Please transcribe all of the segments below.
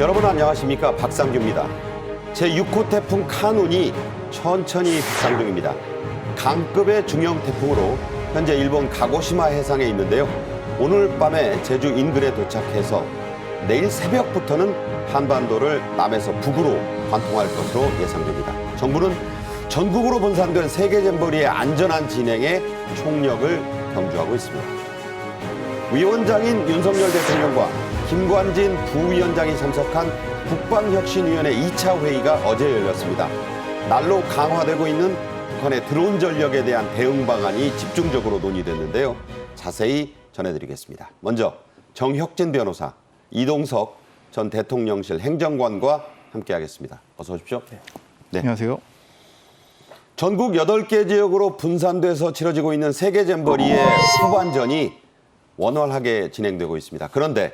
여러분 안녕하십니까, 박상규입니다. 제6호 태풍 카눈이 천천히 북상 중입니다. 강급의 중형 태풍으로 현재 일본 가고시마 해상에 있는데요. 오늘 밤에 제주 인근에 도착해서 내일 새벽부터는 한반도를 남에서 북으로 관통할 것으로 예상됩니다. 정부는 전국으로 분산된 세계 잼버리의 안전한 진행에 총력을 경주하고 있습니다. 위원장인 윤석열 대통령과 김관진 부위원장이 참석한 국방혁신위원회 2차 회의가 어제 열렸습니다. 날로 강화되고 있는 북한의 드론 전력에 대한 대응 방안이 집중적으로 논의됐는데요. 자세히 전해드리겠습니다. 먼저 정혁진 변호사, 이동석 전 대통령실 행정관과 함께하겠습니다. 어서 오십시오. 네. 안녕하세요. 전국 8개 지역으로 분산돼서 치러지고 있는 세계 잼버리의 후반전이 원활하게 진행되고 있습니다. 그런데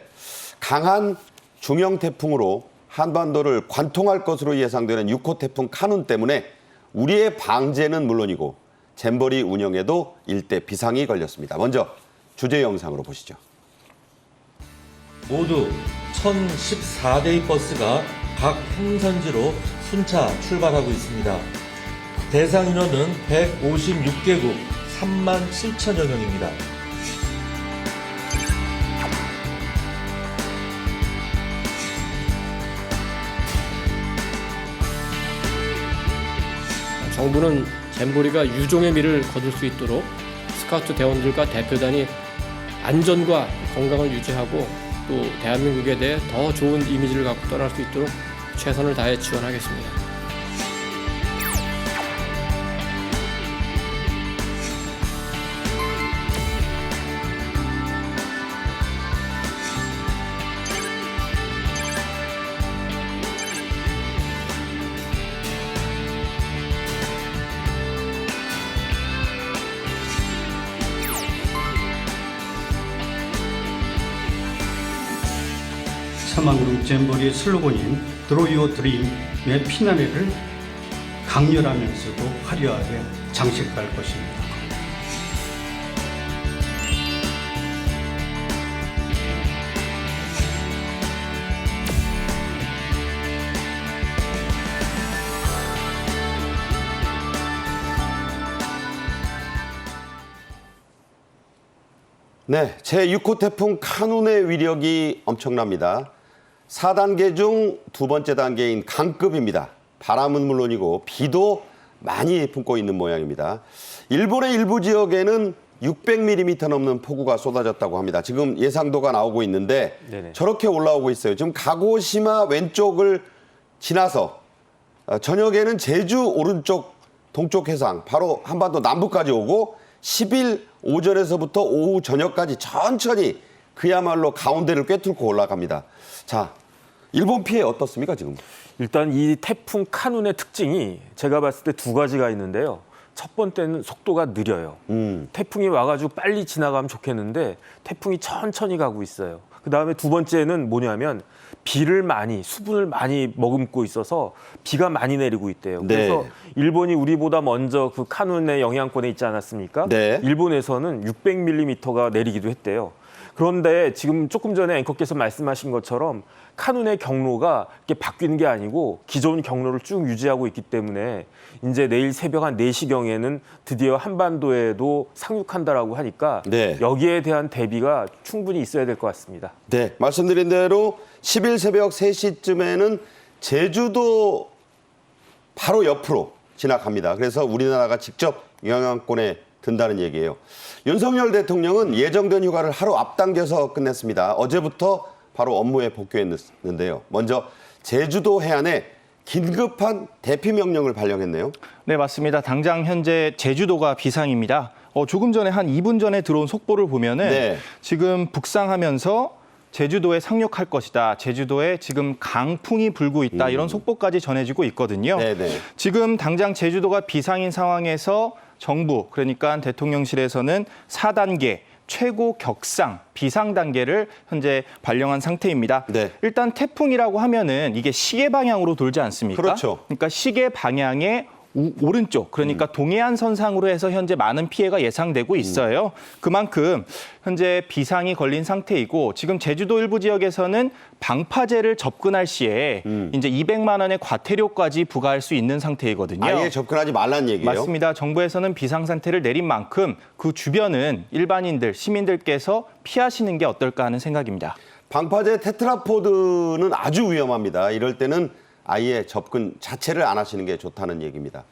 강한 중형 태풍으로 한반도를 관통할 것으로 예상되는 6호 태풍 카눈 때문에 우리의 방제는 물론이고 잼버리 운영에도 일대 비상이 걸렸습니다. 먼저 주제 영상으로 보시죠. 모두 1014대의 버스가 각 행선지로 순차 출발하고 있습니다. 대상 인원은 156개국 3만 7천여 명입니다. 정부는 잼버리가 유종의 미를 거둘 수 있도록 스카우트 대원들과 대표단이 안전과 건강을 유지하고 또 대한민국에 대해 더 좋은 이미지를 갖고 떠날 수 있도록 최선을 다해 지원하겠습니다. 사망그룹 잼버리의 슬로건인 Draw Your Dream의 피나레를 강렬하면서도 화려하게 장식할 것입니다. 네, 제6호 태풍 카눈의 위력이 엄청납니다. 4단계 중 두 번째 단계인 강급입니다. 바람은 물론이고 비도 많이 품고 있는 모양입니다. 일본의 일부 지역에는 600mm 넘는 폭우가 쏟아졌다고 합니다. 지금 예상도가 나오고 있는데 네네. 저렇게 올라오고 있어요. 지금 가고시마 왼쪽을 지나서 저녁에는 제주 오른쪽 동쪽 해상, 바로 한반도 남부까지 오고 10일 오전에서부터 오후 저녁까지 천천히 그야말로 가운데를 꿰뚫고 올라갑니다. 자, 일본 피해 어떻습니까, 지금? 일단 이 태풍 카눈의 특징이 제가 봤을 때 두 가지가 있는데요. 첫 번째는 속도가 느려요. 태풍이 와가지고 빨리 지나가면 좋겠는데 태풍이 천천히 가고 있어요. 그다음에 두 번째는 뭐냐면 수분을 많이 머금고 있어서 비가 많이 내리고 있대요. 네. 그래서 일본이 우리보다 먼저 그 카눈의 영향권에 있지 않았습니까? 네. 일본에서는 600mm가 내리기도 했대요. 그런데 지금 조금 전에 앵커께서 말씀하신 것처럼 카눈의 경로가 이렇게 바뀌는 게 아니고 기존 경로를 쭉 유지하고 있기 때문에 이제 내일 새벽 한 4시경에는 드디어 한반도에도 상륙한다라고 하니까 네. 여기에 대한 대비가 충분히 있어야 될 것 같습니다. 네, 말씀드린 대로 10일 새벽 3시쯤에는 제주도 바로 옆으로 지나갑니다. 그래서 우리나라가 직접 영향권에 든다는 얘기예요. 윤석열 대통령은 예정된 휴가를 하루 앞당겨서 끝냈습니다. 어제부터 바로 업무에 복귀했는데요. 먼저 제주도 해안에 긴급한 대피 명령을 발령했네요. 네, 맞습니다. 당장 현재 제주도가 비상입니다. 조금 전에 한 2분 전에 들어온 속보를 보면은 네. 지금 북상하면서 제주도에 상륙할 것이다. 제주도에 지금 강풍이 불고 있다. 이런 속보까지 전해지고 있거든요. 네네. 지금 당장 제주도가 비상인 상황에서 정부, 그러니까 대통령실에서는 4단계 최고 격상 비상 단계를 현재 발령한 상태입니다. 네. 일단 태풍이라고 하면은 이게 시계 방향으로 돌지 않습니까? 그렇죠. 그러니까 시계 방향에 오른쪽, 그러니까 동해안 선상으로 해서 현재 많은 피해가 예상되고 있어요. 그만큼 현재 비상이 걸린 상태이고 지금 제주도 일부 지역에서는 방파제를 접근할 시에 이제 200만 원의 과태료까지 부과할 수 있는 상태이거든요. 아예 접근하지 말란 얘기예요? 맞습니다. 정부에서는 비상상태를 내린 만큼 그 주변은 일반인들, 시민들께서 피하시는 게 어떨까 하는 생각입니다. 방파제 테트라포드는 아주 위험합니다. 이럴 때는 아예 접근 자체를 안 하시는 게 좋다는 얘기입니다.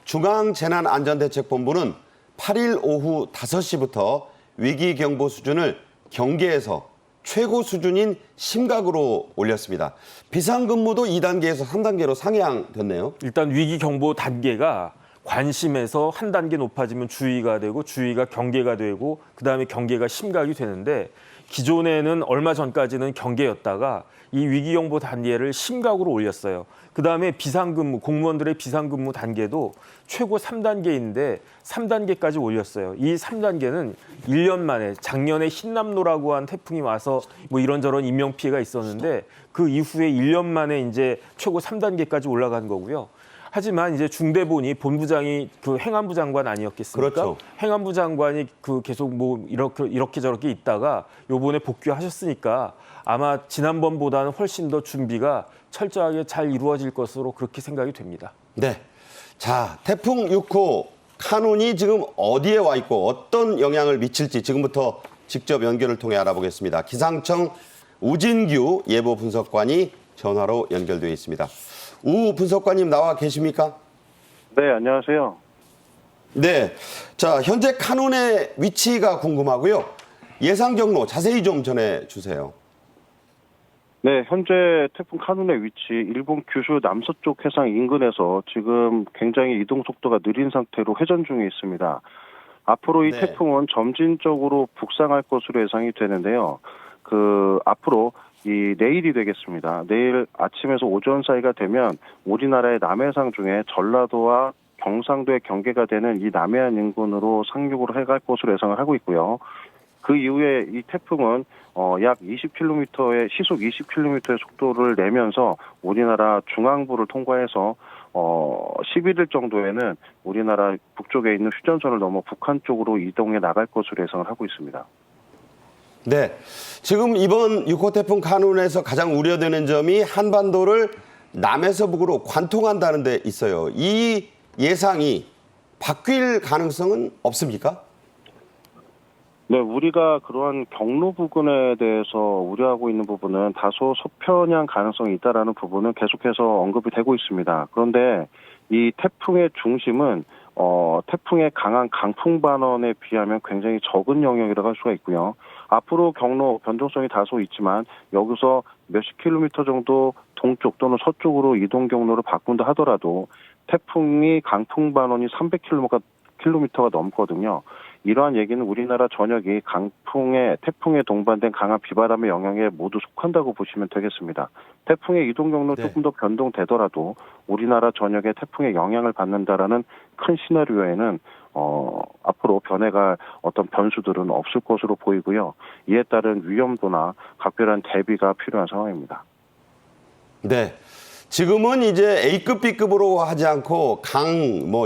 중앙재난안전대책본부는 8일 오후 5시부터 위기경보 수준을 경계에서 최고 수준인 심각으로 올렸습니다. 비상근무도 2단계에서 3단계로 상향됐네요. 일단 위기 경보 단계가 관심에서 한 단계 높아지면 주의가 되고 주의가 경계가 되고 그다음에 경계가 심각이 되는데 기존에는 얼마 전까지는 경계였다가 이 위기경보 단계를 심각으로 올렸어요. 그다음에 비상근무, 공무원들의 비상근무 단계도 최고 3단계인데 3단계까지 올렸어요. 이 3단계는 1년 만에 작년에 흰남노라고 한 태풍이 와서 뭐 이런저런 인명피해가 있었는데 그 이후에 1년 만에 이제 최고 3단계까지 올라간 거고요. 하지만 이제 중대본이 본부장이 그 행안부 장관 아니었겠습니까? 그렇죠. 행안부 장관이 그 계속 뭐 이렇게 저렇게 있다가 요번에 복귀하셨으니까 아마 지난번보다는 훨씬 더 준비가 철저하게 잘 이루어질 것으로 그렇게 생각이 됩니다. 네. 자, 태풍 6호 카눈이 지금 어디에 와 있고 어떤 영향을 미칠지 지금부터 직접 연결을 통해 알아보겠습니다. 기상청 우진규 예보 분석관이 전화로 연결되어 있습니다. 우 분석관님 나와 계십니까? 네, 안녕하세요. 네. 자, 현재 카눈의 위치가 궁금하고요. 예상 경로 자세히 좀 전해 주세요. 네, 현재 태풍 카눈의 위치, 일본 규슈 남서쪽 해상 인근에서 지금 굉장히 이동 속도가 느린 상태로 회전 중에 있습니다. 앞으로 이 네. 태풍은 점진적으로 북상할 것으로 예상이 되는데요. 앞으로 내일이 되겠습니다. 내일 아침에서 오전 사이가 되면 우리나라의 남해상 중에 전라도와 경상도의 경계가 되는 이 남해안 인근으로 상륙을 해갈 것으로 예상을 하고 있고요. 그 이후에 이 태풍은 약 20km의 시속 20km의 속도를 내면서 우리나라 중앙부를 통과해서 11일 정도에는 우리나라 북쪽에 있는 휴전선을 넘어 북한 쪽으로 이동해 나갈 것으로 예상을 하고 있습니다. 네. 지금 이번 6호 태풍 카눈에서 가장 우려되는 점이 한반도를 남에서 북으로 관통한다는 데 있어요. 이 예상이 바뀔 가능성은 없습니까? 네, 우리가 그러한 경로 부근에 대해서 우려하고 있는 부분은 다소 서편향 가능성이 있다라는 부분은 계속해서 언급이 되고 있습니다. 그런데 이 태풍의 중심은 태풍의 강한 강풍 반원에 비하면 굉장히 적은 영역이라고 할 수가 있고요. 앞으로 경로 변동성이 다소 있지만 여기서 몇십 킬로미터 정도 동쪽 또는 서쪽으로 이동 경로를 바꾼다 하더라도 태풍이 강풍 반원이 300km가 넘거든요. 이러한 얘기는 우리나라 전역이 태풍에 동반된 강한 비바람의 영향에 모두 속한다고 보시면 되겠습니다. 태풍의 이동 경로 네. 조금 더 변동되더라도 우리나라 전역에 태풍의 영향을 받는다라는 큰 시나리오에는 앞으로 변해갈 어떤 변수들은 없을 것으로 보이고요. 이에 따른 위험도나 각별한 대비가 필요한 상황입니다. 네. 지금은 이제 A급, B급으로 하지 않고 강,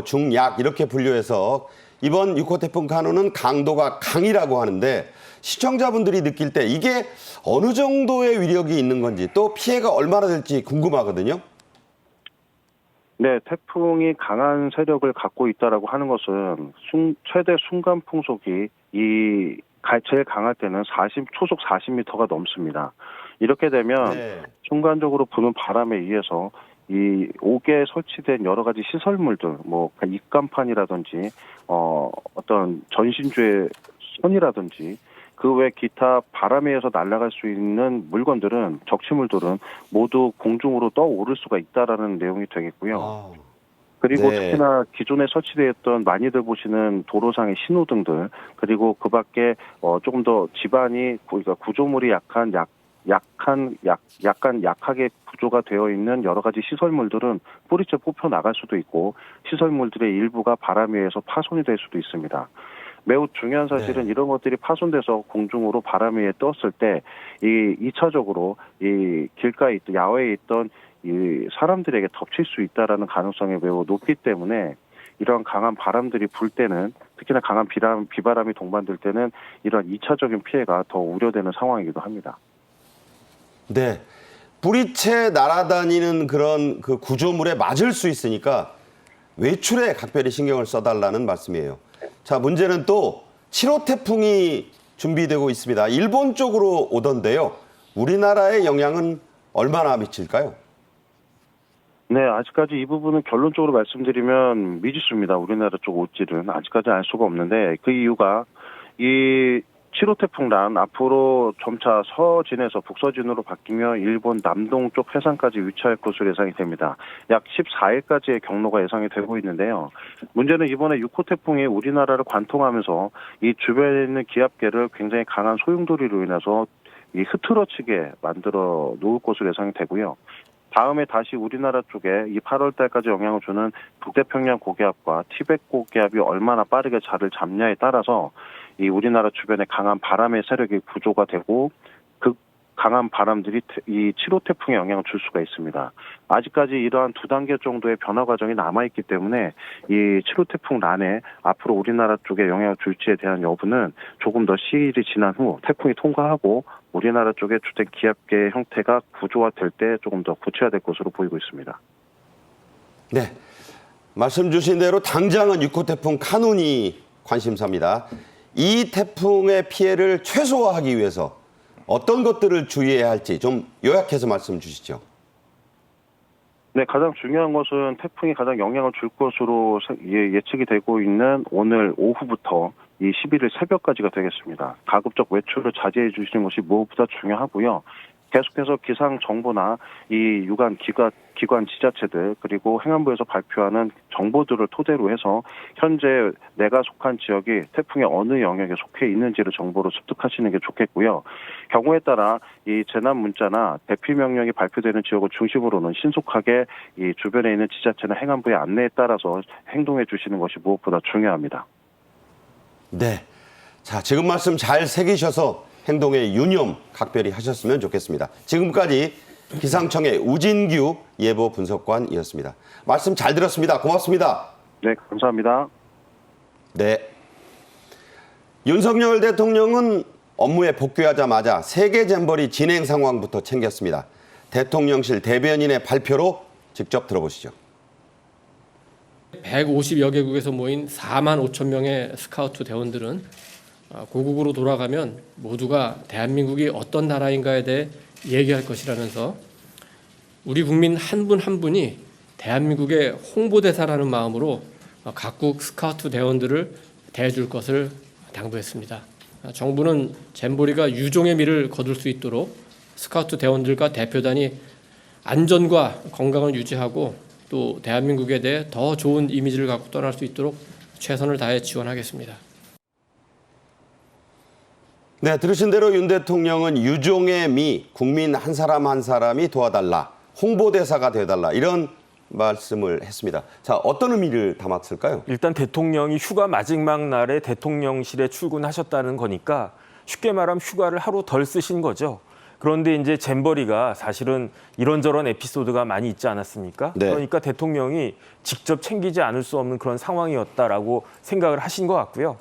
중, 약 이렇게 분류해서 이번 6호 태풍 카눈은 강도가 강이라고 하는데 시청자분들이 느낄 때 이게 어느 정도의 위력이 있는 건지 또 피해가 얼마나 될지 궁금하거든요. 네, 태풍이 강한 세력을 갖고 있다라고 하는 것은 최대 순간 풍속이 제일 강할 때는 초속 40m가 넘습니다. 이렇게 되면 네. 순간적으로 부는 바람에 의해서 이 옥에 설치된 여러 가지 시설물들, 입간판이라든지 어떤 전신주의 선이라든지 그 외 기타 바람에 의해서 날아갈 수 있는 물건들은 적치물들은 모두 공중으로 떠오를 수가 있다라는 내용이 되겠고요. 그리고 네. 특히나 기존에 설치되어 있던 많이들 보시는 도로상의 신호등들 그리고 그 밖에 조금 더 집안이 그러니까 구조물이 약간 약하게 구조가 되어 있는 여러 가지 시설물들은 뿌리째 뽑혀 나갈 수도 있고 시설물들의 일부가 바람에 의해서 파손이 될 수도 있습니다. 매우 중요한 사실은 이런 것들이 파손돼서 공중으로 바람에 의해 떴을 때 이 2차적으로 이 길가에 있던 야외에 있던 이 사람들에게 덮칠 수 있다라는 가능성이 매우 높기 때문에 이러한 강한 바람들이 불 때는 특히나 강한 비바람이 동반될 때는 이런 2차적인 피해가 더 우려되는 상황이기도 합니다. 네. 뿌리채 날아다니는 그런 그 구조물에 맞을 수 있으니까 외출에 각별히 신경을 써달라는 말씀이에요. 자, 문제는 또 7호 태풍이 준비되고 있습니다. 일본 쪽으로 오던데요. 우리나라의 영향은 얼마나 미칠까요? 네, 아직까지 이 부분은 결론적으로 말씀드리면 미지수입니다. 우리나라 쪽 올지는 아직까지 알 수가 없는데 그 이유가 이 7호 태풍란 앞으로 점차 서진에서 북서진으로 바뀌며 일본 남동쪽 해상까지 위치할 것으로 예상이 됩니다. 약 14일까지의 경로가 예상이 되고 있는데요. 문제는 이번에 6호 태풍이 우리나라를 관통하면서 이 주변에 있는 기압계를 굉장히 강한 소용돌이로 인해서 이 흐트러지게 만들어 놓을 것으로 예상이 되고요. 다음에 다시 우리나라 쪽에 이 8월 달까지 영향을 주는 북태평양 고기압과 티벳 고기압이 얼마나 빠르게 자리를 잡냐에 따라서 이 우리나라 주변에 강한 바람의 세력이 구조가 되고 그 강한 바람들이 이 7호 태풍에 영향을 줄 수가 있습니다. 아직까지 이러한 2단계 정도의 변화 과정이 남아있기 때문에 이 7호 태풍 란에 앞으로 우리나라 쪽에 영향을 줄지에 대한 여부는 조금 더 시일이 지난 후 태풍이 통과하고 우리나라 쪽에 주된 기압계의 형태가 구조화될 때 조금 더 구체화될 것으로 보이고 있습니다. 네. 말씀 주신 대로 당장은 6호 태풍 카눈이 관심사입니다. 이 태풍의 피해를 최소화하기 위해서 어떤 것들을 주의해야 할지 좀 요약해서 말씀 주시죠. 네, 가장 중요한 것은 태풍이 가장 영향을 줄 것으로 예측이 되고 있는 오늘 오후부터 이 11일 새벽까지가 되겠습니다. 가급적 외출을 자제해 주시는 것이 무엇보다 중요하고요. 계속해서 기상 정보나 이 유관 기관 지자체들 그리고 행안부에서 발표하는 정보들을 토대로 해서 현재 내가 속한 지역이 태풍의 어느 영역에 속해 있는지를 정보로 습득하시는 게 좋겠고요. 경우에 따라 이 재난 문자나 대피 명령이 발표되는 지역을 중심으로는 신속하게 이 주변에 있는 지자체나 행안부의 안내에 따라서 행동해 주시는 것이 무엇보다 중요합니다. 네. 자, 지금 말씀 잘 새기셔서 행동의 유념 각별히 하셨으면 좋겠습니다. 지금까지 기상청의 우진규 예보 분석관이었습니다. 말씀 잘 들었습니다. 고맙습니다. 네, 감사합니다. 네. 윤석열 대통령은 업무에 복귀하자마자 세계 잼버리 진행 상황부터 챙겼습니다. 대통령실 대변인의 발표로 직접 들어보시죠. 150여 개국에서 모인 4만 5천 명의 스카우트 대원들은 고국으로 돌아가면 모두가 대한민국이 어떤 나라인가에 대해 얘기할 것이라면서 우리 국민 한 분 한 분이 대한민국의 홍보대사라는 마음으로 각국 스카우트 대원들을 대해줄 것을 당부했습니다. 정부는 잼버리가 유종의 미를 거둘 수 있도록 스카우트 대원들과 대표단이 안전과 건강을 유지하고 또 대한민국에 대해 더 좋은 이미지를 갖고 떠날 수 있도록 최선을 다해 지원하겠습니다. 네, 들으신 대로 윤 대통령은 유종의 미, 국민 한 사람 한 사람이 도와달라, 홍보대사가 되어달라 이런 말씀을 했습니다. 자, 어떤 의미를 담았을까요? 일단 대통령이 휴가 마지막 날에 대통령실에 출근하셨다는 거니까 쉽게 말하면 휴가를 하루 덜 쓰신 거죠. 그런데 이제 잼버리가 사실은 이런저런 에피소드가 많이 있지 않았습니까? 네. 그러니까 대통령이 직접 챙기지 않을 수 없는 그런 상황이었다라고 생각을 하신 것 같고요.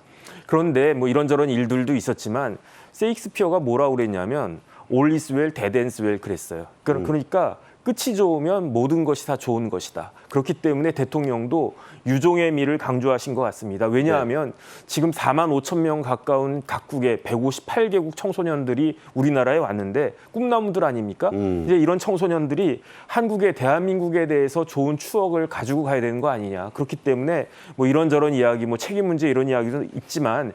그런데 뭐 이런저런 일들도 있었지만 세익스피어가 뭐라고 그랬냐면 All is well, that ends well 그랬어요. 그러니까 끝이 좋으면 모든 것이 다 좋은 것이다. 그렇기 때문에 대통령도 유종의 미를 강조하신 것 같습니다. 왜냐하면 지금 4만 5천 명 가까운 각국의 158개국 청소년들이 우리나라에 왔는데 꿈나무들 아닙니까? 이제 이런 청소년들이 한국의 대한민국에 대해서 좋은 추억을 가지고 가야 되는 거 아니냐. 그렇기 때문에 뭐 이런저런 이야기, 뭐 책임 문제 이런 이야기도 있지만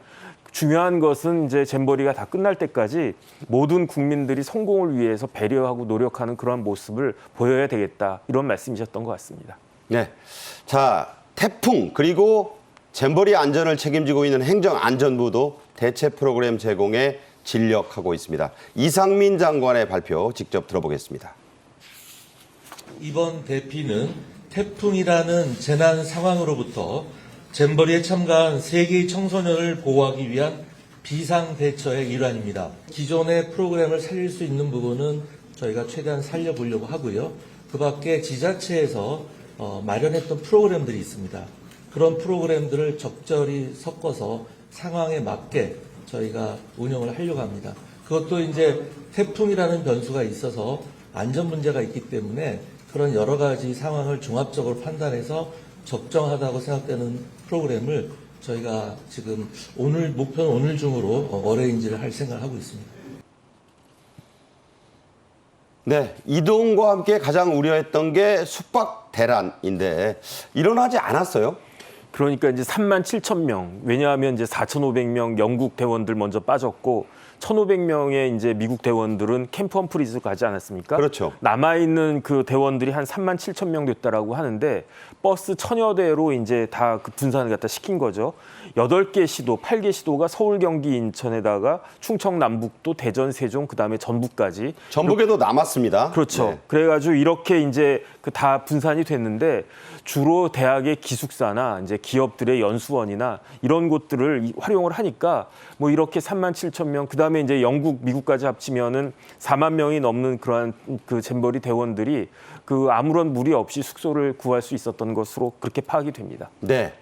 중요한 것은 이제 잼버리가 다 끝날 때까지 모든 국민들이 성공을 위해서 배려하고 노력하는 그런 모습을 보여야 되겠다. 이런 말씀이셨던 것 같습니다. 네. 자, 태풍 그리고 잼버리 안전을 책임지고 있는 행정안전부도 대체 프로그램 제공에 진력하고 있습니다. 이상민 장관의 발표 직접 들어보겠습니다. 이번 대피는 태풍이라는 재난 상황으로부터 잼버리에 참가한 3개의 청소년을 보호하기 위한 비상대처의 일환입니다. 기존의 프로그램을 살릴 수 있는 부분은 저희가 최대한 살려보려고 하고요. 그 밖에 지자체에서 마련했던 프로그램들이 있습니다. 그런 프로그램들을 적절히 섞어서 상황에 맞게 저희가 운영을 하려고 합니다. 그것도 이제 태풍이라는 변수가 있어서 안전 문제가 있기 때문에 그런 여러 가지 상황을 종합적으로 판단해서 적정하다고 생각되는 프로그램을 저희가 지금 목표는 오늘 중으로 어레인지를 할 생각을 하고 있습니다. 네, 이동과 함께 가장 우려했던 게 숙박 대란인데 일어나지 않았어요. 그러니까 이제 3만 7천 명. 왜냐하면 이제 4,500명 영국 대원들 먼저 빠졌고 1,500명의 이제 미국 대원들은 캠프 험프리즈로 가지 않았습니까? 그렇죠. 남아 있는 그 대원들이 한 3만 7천 명 됐다라고 하는데 버스 1,000여 대로 이제 다 그 분산을 갖다 시킨 거죠. 8개 시도, 8개 시도가 서울, 경기, 인천에다가 충청, 남북도, 대전, 세종, 그다음에 전북까지. 전북에도 남았습니다. 그렇죠. 네. 그래가지고 이렇게 이제 그 다 분산이 됐는데 주로 대학의 기숙사나 이제 기업들의 연수원이나 이런 곳들을 활용을 하니까 뭐 이렇게 3만 7천 명, 그다음에 이제 영국, 미국까지 합치면은 4만 명이 넘는 그러한 그 잼버리 대원들이 그 아무런 무리 없이 숙소를 구할 수 있었던 것으로 그렇게 파악이 됩니다. 네.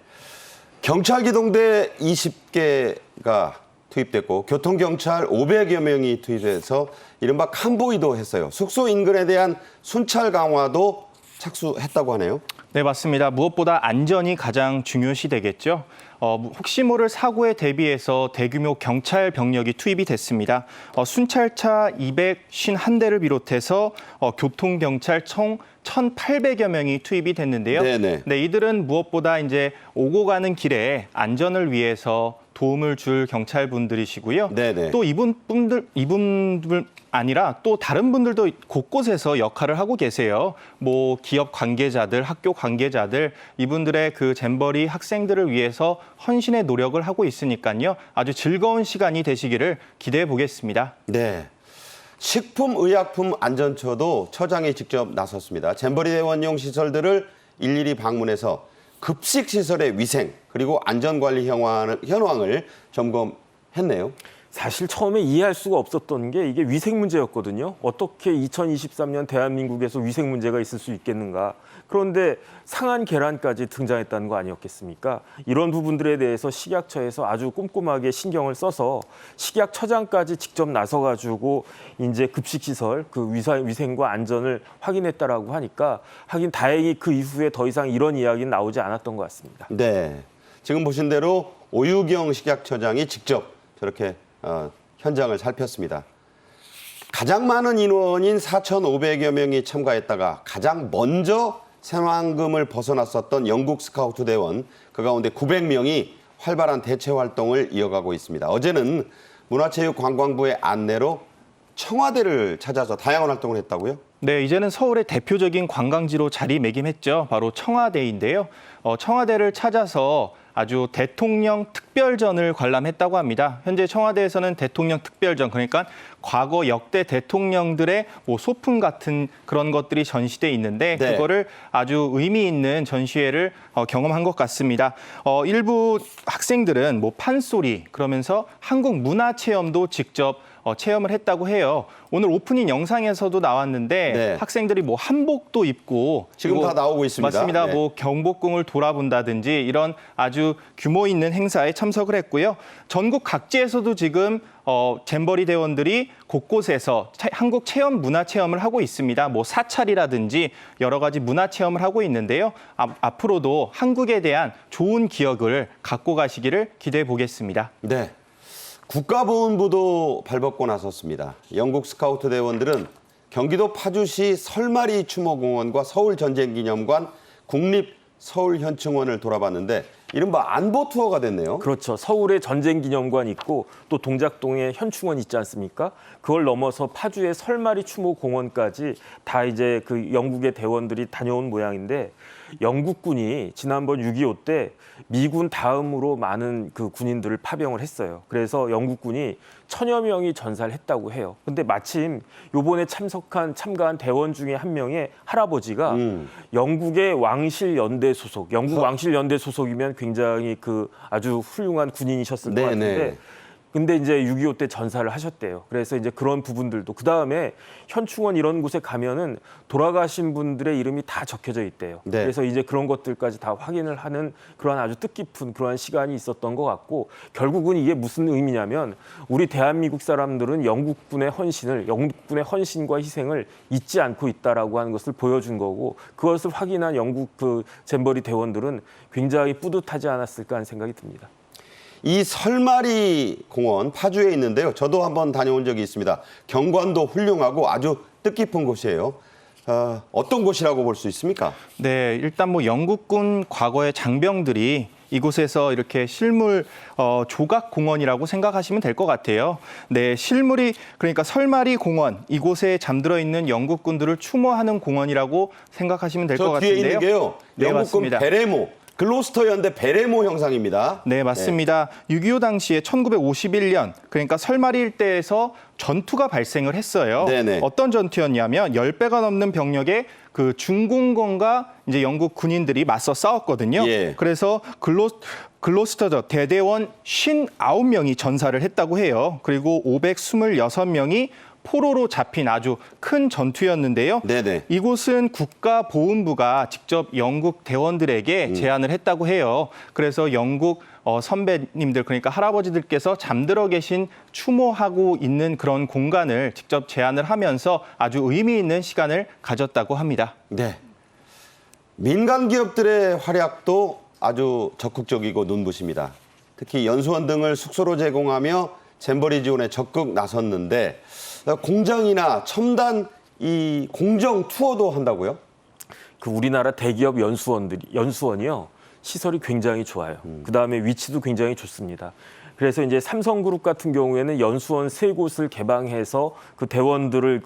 경찰 기동대 20개가 투입됐고 교통경찰 500여 명이 투입해서 이른바 칸보이도 했어요. 숙소 인근에 대한 순찰 강화도 착수했다고 하네요. 네, 맞습니다. 무엇보다 안전이 가장 중요시 되겠죠. 혹시 모를 사고에 대비해서 대규모 경찰 병력이 투입이 됐습니다. 순찰차 251대를 비롯해서 교통경찰 총 1,800여 명이 투입이 됐는데요. 네네. 네, 이들은 무엇보다 이제 오고 가는 길에 안전을 위해서 도움을 줄 경찰분들이시고요. 네네. 또 이분들 아니라 또 다른 분들도 곳곳에서 역할을 하고 계세요. 뭐 기업 관계자들, 학교 관계자들, 이분들의 그 잼버리 학생들을 위해서 헌신의 노력을 하고 있으니까요. 아주 즐거운 시간이 되시기를 기대해 보겠습니다. 네. 식품의약품안전처도 처장이 직접 나섰습니다. 잼버리 대원용 시설들을 일일이 방문해서 급식 시설의 위생 그리고 안전관리 현황을 점검했네요. 사실 처음에 이해할 수가 없었던 게 이게 위생 문제였거든요. 어떻게 2023년 대한민국에서 위생 문제가 있을 수 있겠는가. 그런데 상한 계란까지 등장했다는 거 아니었겠습니까? 이런 부분들에 대해서 식약처에서 아주 꼼꼼하게 신경을 써서 식약처장까지 직접 나서가지고 이제 급식시설 그 위생과 안전을 확인했다라고 하니까 하긴 다행히 그 이후에 더 이상 이런 이야기는 나오지 않았던 것 같습니다. 네. 지금 보신 대로 오유경 식약처장이 직접 저렇게 현장을 살폈습니다. 가장 많은 인원인 4,500여 명이 참가했다가 가장 먼저 새만금을 벗어났었던 영국 스카우트 대원, 그 가운데 900명이 활발한 대체 활동을 이어가고 있습니다. 어제는 문화체육관광부의 안내로 청와대를 찾아서 다양한 활동을 했다고요? 네, 이제는 서울의 대표적인 관광지로 자리매김했죠. 바로 청와대인데요. 청와대를 찾아서 아주 대통령 특별전을 관람했다고 합니다. 현재 청와대에서는 대통령 특별전, 그러니까 과거 역대 대통령들의 뭐 소품 같은 그런 것들이 전시돼 있는데 네. 그거를 아주 의미 있는 전시회를 경험한 것 같습니다. 일부 학생들은 뭐 판소리 그러면서 한국 문화 체험도 직접 체험을 했다고 해요. 오늘 오프닝 영상에서도 나왔는데 네. 학생들이 뭐 한복도 입고 지금 그리고 다 나오고 있습니다. 맞습니다. 네. 뭐 경복궁을 돌아본다든지 이런 아주 규모 있는 행사에 참석을 했고요. 전국 각지에서도 지금 잼버리 대원들이 곳곳에서 한국 체험, 문화 체험을 하고 있습니다. 뭐 사찰이라든지 여러 가지 문화 체험을 하고 있는데요. 앞으로도 한국에 대한 좋은 기억을 갖고 가시기를 기대해 보겠습니다. 네. 국가보훈부도 발벗고 나섰습니다. 영국 스카우트 대원들은 경기도 파주시 설마리 추모공원과 서울전쟁기념관, 국립서울현충원을 돌아봤는데 이른바 안보 투어가 됐네요. 그렇죠. 서울에 전쟁기념관 있고 또 동작동에 현충원 있지 않습니까? 그걸 넘어서 파주의 설마리 추모공원까지 다 이제 그 영국의 대원들이 다녀온 모양인데 영국군이 지난번 6.25 때 미군 다음으로 많은 그 군인들을 파병을 했어요. 그래서 영국군이 1,000여 명이 전사를 했다고 해요. 근데 마침 요번에 참가한 대원 중에 한 명의 할아버지가 영국의 왕실연대 소속, 영국 왕실연대 소속이면 굉장히 그 아주 훌륭한 군인이셨을 것 네네. 같은데 근데 이제 6.25 때 전사를 하셨대요. 그래서 이제 그런 부분들도 그다음에 현충원 이런 곳에 가면은 돌아가신 분들의 이름이 다 적혀져 있대요. 네. 그래서 이제 그런 것들까지 다 확인을 하는 그러한 아주 뜻깊은 그러한 시간이 있었던 것 같고 결국은 이게 무슨 의미냐면 우리 대한민국 사람들은 영국군의 헌신과 희생을 잊지 않고 있다라고 하는 것을 보여준 거고 그것을 확인한 영국 그 잼버리 대원들은 굉장히 뿌듯하지 않았을까 하는 생각이 듭니다. 이 설마리 공원 파주에 있는데요. 저도 한번 다녀온 적이 있습니다. 경관도 훌륭하고 아주 뜻깊은 곳이에요. 어떤 곳이라고 볼 수 있습니까? 네, 일단 뭐 영국군 과거의 장병들이 이곳에서 이렇게 실물 조각 공원이라고 생각하시면 될 것 같아요. 네, 실물이 그러니까 설마리 공원 이곳에 잠들어 있는 영국군들을 추모하는 공원이라고 생각하시면 될 것 저 뒤에 같은데요. 있는 게요. 네, 영국군 맞습니다. 베레모, 글로스터 연대 베레모 형상입니다. 네, 맞습니다. 6.25 당시에 1951년, 그러니까 설마리 일대에서 전투가 발생을 했어요. 네네. 어떤 전투였냐면 10배가 넘는 병력의 그 중공군과 이제 영국 군인들이 맞서 싸웠거든요. 예. 그래서 글로스터 대대원 59명이 전사를 했다고 해요. 그리고 526명이 포로로 잡힌 아주 큰 전투였는데요. 네네. 이곳은 국가보훈부가 직접 영국 대원들에게 제안을 했다고 해요. 그래서 영국 선배님들 그러니까 할아버지들께서 잠들어 계신 추모하고 있는 그런 공간을 직접 제안을 하면서 아주 의미 있는 시간을 가졌다고 합니다. 네. 민간 기업들의 활약도 아주 적극적이고 눈부십니다. 특히 연수원 등을 숙소로 제공하며 잼버리 지원에 적극 나섰는데 공장이나 첨단 이 공정 투어도 한다고요? 그 우리나라 대기업 연수원이요 시설이 굉장히 좋아요. 그 다음에 위치도 굉장히 좋습니다. 그래서 이제 삼성그룹 같은 경우에는 연수원 3곳을 개방해서 그 대원들을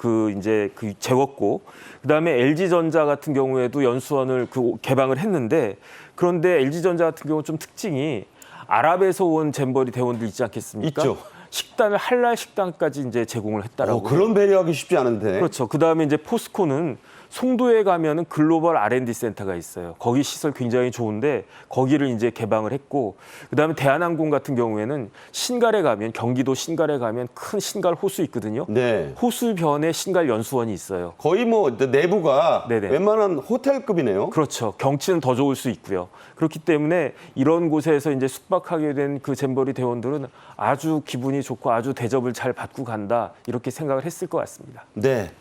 재웠고, 그 다음에 LG전자 같은 경우에도 연수원을 개방을 했는데, 그런데 LG전자 같은 경우 좀 특징이 아랍에서 온 잼버리 대원들 있지 않겠습니까? 있죠. 식단을 할랄 식단까지 이제 제공을 했다라고. 그런 배려하기 쉽지 않은데. 그렇죠. 그 다음에 이제 포스코는 송도에 가면은 글로벌 R&D 센터가 있어요. 거기 시설 굉장히 좋은데 거기를 이제 개방을 했고, 그 다음에 대한항공 같은 경우에는 신갈에 가면 경기도 신갈에 가면 큰 신갈 호수 있거든요. 네. 호수변에 신갈 연수원이 있어요. 거의 뭐 내부가 네네. 웬만한 호텔급이네요. 그렇죠. 경치는 더 좋을 수 있고요. 그렇기 때문에 이런 곳에서 이제 숙박하게 된 그 잼버리 대원들은 아주 기분이 좋고 아주 대접을 잘 받고 간다 이렇게 생각을 했을 것 같습니다. 네.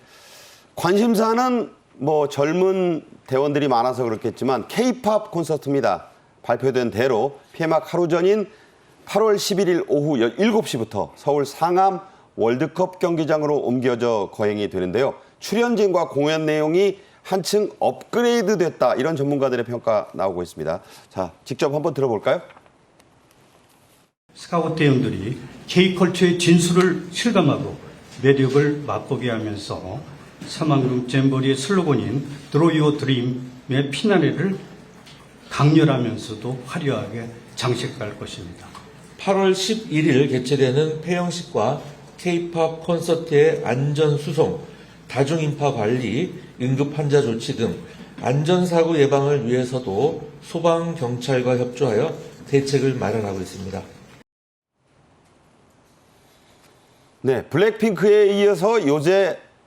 관심사는 뭐 젊은 대원들이 많아서 그렇겠지만 K-팝 콘서트입니다. 발표된 대로 폐막 하루 전인 8월 11일 오후 7시부터 서울 상암 월드컵 경기장으로 옮겨져 거행이 되는데요. 출연진과 공연 내용이 한층 업그레이드 됐다. 이런 전문가들의 평가 나오고 있습니다. 자, 직접 한번 들어볼까요? 스카우트 대원들이 K컬처의 진수를 실감하고 매력을 맛보게 하면서 사망금 잼버리의 슬로건인 Draw Your Dream의 피나래를 강렬하면서도 화려하게 장식할 것입니다. 8월 11일 개최되는 폐영식과 K-팝 콘서트의 안전 수송, 다중인파 관리, 응급 환자 조치 등 안전사고 예방을 위해서도 소방, 경찰과 협조하여 대책을 마련하고 있습니다. 네, 블랙핑크에 이어서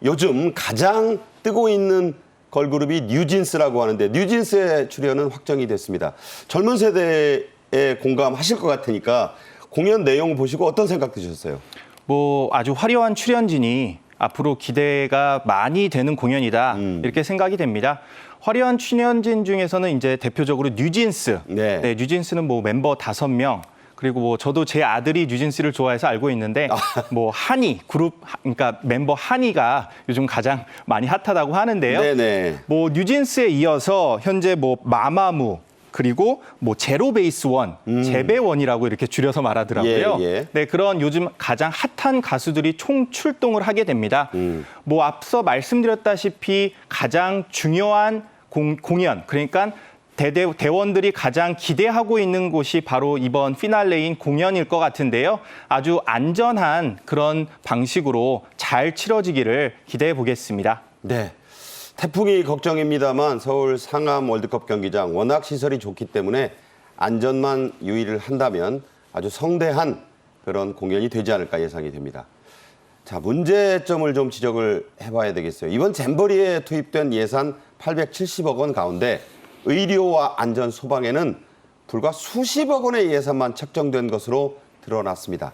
요즘 가장 뜨고 있는 걸그룹이 뉴진스라고 하는데 뉴진스의 출연은 확정이 됐습니다. 젊은 세대에 공감하실 것 같으니까 공연 내용 보시고 어떤 생각 드셨어요? 뭐 아주 화려한 출연진이 앞으로 기대가 많이 되는 공연이다 이렇게 생각이 됩니다. 화려한 출연진 중에서는 이제 대표적으로 뉴진스. 네. 네, 뉴진스는 뭐 멤버 5명. 그리고 뭐 저도 제 아들이 뉴진스를 좋아해서 알고 있는데 뭐 한이 그룹 그러니까 멤버 한이가 요즘 가장 많이 핫하다고 하는데요. 네네. 뭐 뉴진스에 이어서 현재 뭐 마마무 그리고 뭐 제로베이스원, 재배원이라고 이렇게 줄여서 말하더라고요. 예, 예. 네, 그런 요즘 가장 핫한 가수들이 총 출동을 하게 됩니다. 뭐 앞서 말씀드렸다시피 가장 중요한 공연, 그러니까 대원들이 가장 기대하고 있는 곳이 바로 이번 피날레인 공연일 것 같은데요. 아주 안전한 그런 방식으로 잘 치러지기를 기대해 보겠습니다. 네. 태풍이 걱정입니다만 서울 상암 월드컵 경기장 워낙 시설이 좋기 때문에 안전만 유의를 한다면 아주 성대한 그런 공연이 되지 않을까 예상이 됩니다. 자, 문제점을 좀 지적을 해봐야 되겠어요. 이번 잼버리에 투입된 예산 870억 원 가운데 의료와 안전 소방에는 불과 수십억 원의 예산만 책정된 것으로 드러났습니다.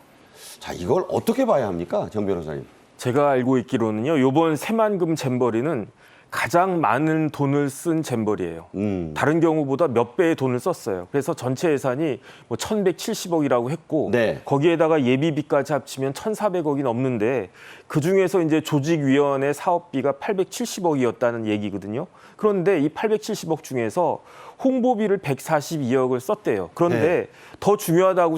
자, 이걸 어떻게 봐야 합니까, 정 변호사님? 제가 알고 있기로는요. 이번 새만금 잼버리는 가장 많은 돈을 쓴 잼버리예요. 다른 경우보다 몇 배의 돈을 썼어요. 그래서 전체 예산이 뭐 1,170억이라고 했고 네. 거기에다가 예비비까지 합치면 1,400억이 넘는데 그중에서 이제 조직위원회 사업비가 870억이었다는 얘기거든요. 그런데 이 870억 중에서 홍보비를 142억을 썼대요. 그런데 네. 더 중요하다고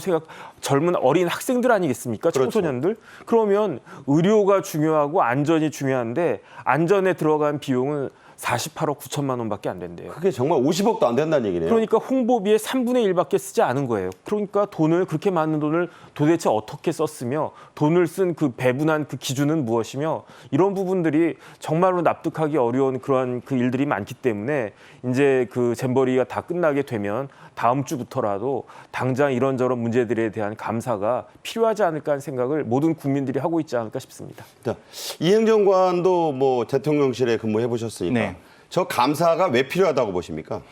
젊은 어린 학생들 아니겠습니까? 그렇죠. 청소년들. 그러면 의료가 중요하고 안전이 중요한데 안전에 들어간 비용은 48억 9천만 원밖에 안 된대요. 그게 정말 50억도 안 된다는 얘기네요. 그러니까 홍보비의 3분의 1밖에 쓰지 않은 거예요. 그러니까 그렇게 많은 돈을 도대체 어떻게 썼으며 돈을 쓴 그 배분한 그 기준은 무엇이며 이런 부분들이 정말로 납득하기 어려운 그러한 그 일들이 많기 때문에 이제 그 잼버리가 다 끝나게 되면 다음 주부터라도 당장 이런저런 문제들에 대한 감사가 필요하지 않을까 하는 생각을 모든 국민들이 하고 있지 않을까 싶습니다. 자, 이행정관도 뭐 대통령실에 근무해 보셨으니까 네. 저 감사가 왜 필요하다고 보십니까?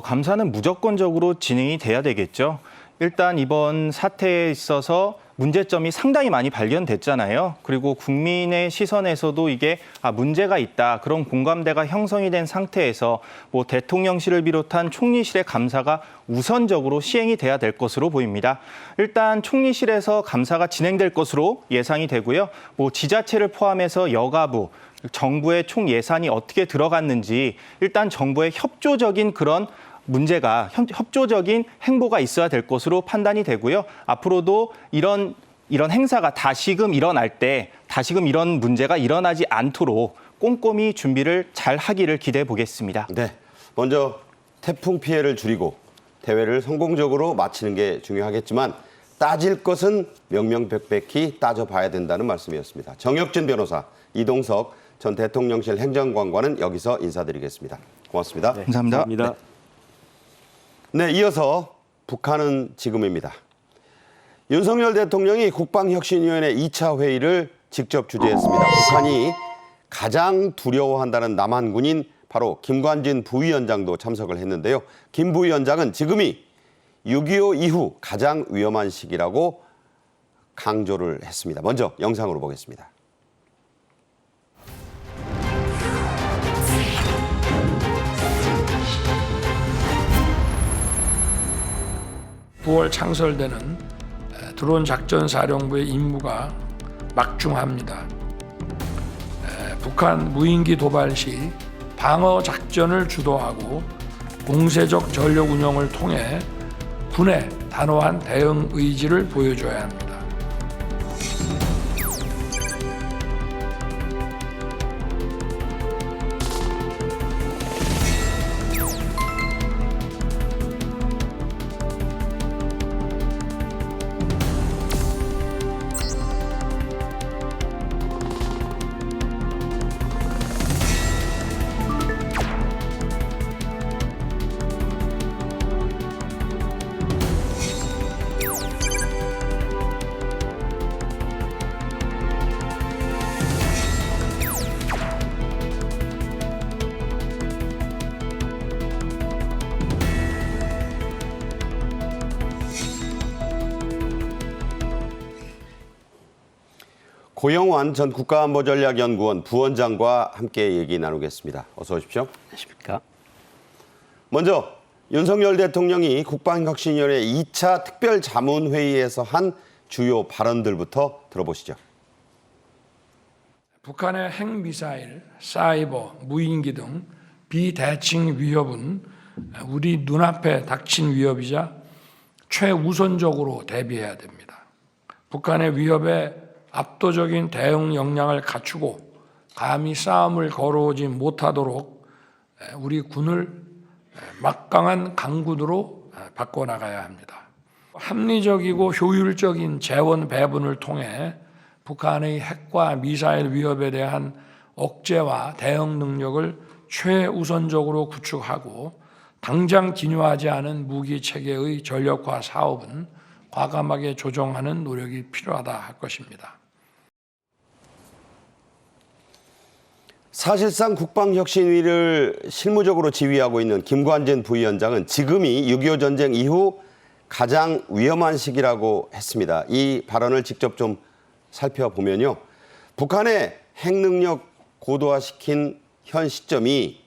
감사는 무조건적으로 진행이 돼야 되겠죠. 일단 이번 사태에 있어서 문제점이 상당히 많이 발견됐잖아요. 그리고 국민의 시선에서도 이게 문제가 있다. 그런 공감대가 형성이 된 상태에서 뭐 대통령실을 비롯한 총리실의 감사가 우선적으로 시행이 돼야 될 것으로 보입니다. 일단 총리실에서 감사가 진행될 것으로 예상이 되고요. 뭐 지자체를 포함해서 여가부, 정부의 총 예산이 어떻게 들어갔는지 일단 정부의 협조적인 그런 문제가 협조적인 행보가 있어야 될 것으로 판단이 되고요. 앞으로도 이런 행사가 다시금 일어날 때 다시금 이런 문제가 일어나지 않도록 꼼꼼히 준비를 잘 하기를 기대해 보겠습니다. 네, 먼저 태풍 피해를 줄이고 대회를 성공적으로 마치는 게 중요하겠지만 따질 것은 명명백백히 따져봐야 된다는 말씀이었습니다. 정혁진 변호사, 이동석 전 대통령실 행정관과는 여기서 인사드리겠습니다. 고맙습니다. 네, 감사합니다. 네, 이어서 북한은 지금입니다. 윤석열 대통령이 국방혁신위원회 2차 회의를 직접 주재했습니다. 북한이 가장 두려워한다는 남한군인 바로 김관진 부위원장도 참석을 했는데요. 김 부위원장은 지금이 6.25 이후 가장 위험한 시기라고 강조를 했습니다. 먼저 영상으로 보겠습니다. 9월 창설되는 드론 작전 사령부의 임무가 막중합니다. 북한 무인기 도발 시 방어 작전을 주도하고 공세적 전력 운영을 통해 군의 단호한 대응 의지를 보여줘야 합니다. 고영환 전 국가안보전략연구원 부원장과 함께 얘기 나누겠습니다. 어서 오십시오. 안녕하십니까. 먼저 윤석열 대통령이 국방혁신위원회 2차 특별자문회의에서 한 주요 발언들부터 들어보시죠. 북한의 핵미사일, 사이버, 무인기 등 비대칭 위협은 우리 눈앞에 닥친 위협이자 최우선적으로 대비해야 됩니다. 북한의 위협에 압도적인 대응 역량을 갖추고 감히 싸움을 걸어오지 못하도록 우리 군을 막강한 강군으로 바꿔나가야 합니다. 합리적이고 효율적인 재원 배분을 통해 북한의 핵과 미사일 위협에 대한 억제와 대응 능력을 최우선적으로 구축하고 당장 기여하지 않은 무기 체계의 전력화 사업은 과감하게 조정하는 노력이 필요하다 할 것입니다. 사실상 국방혁신위를 실무적으로 지휘하고 있는 김관진 부위원장은 지금이 6.25 전쟁 이후 가장 위험한 시기라고 했습니다. 이 발언을 직접 좀 살펴보면요. 북한의 핵능력 고도화시킨 현 시점이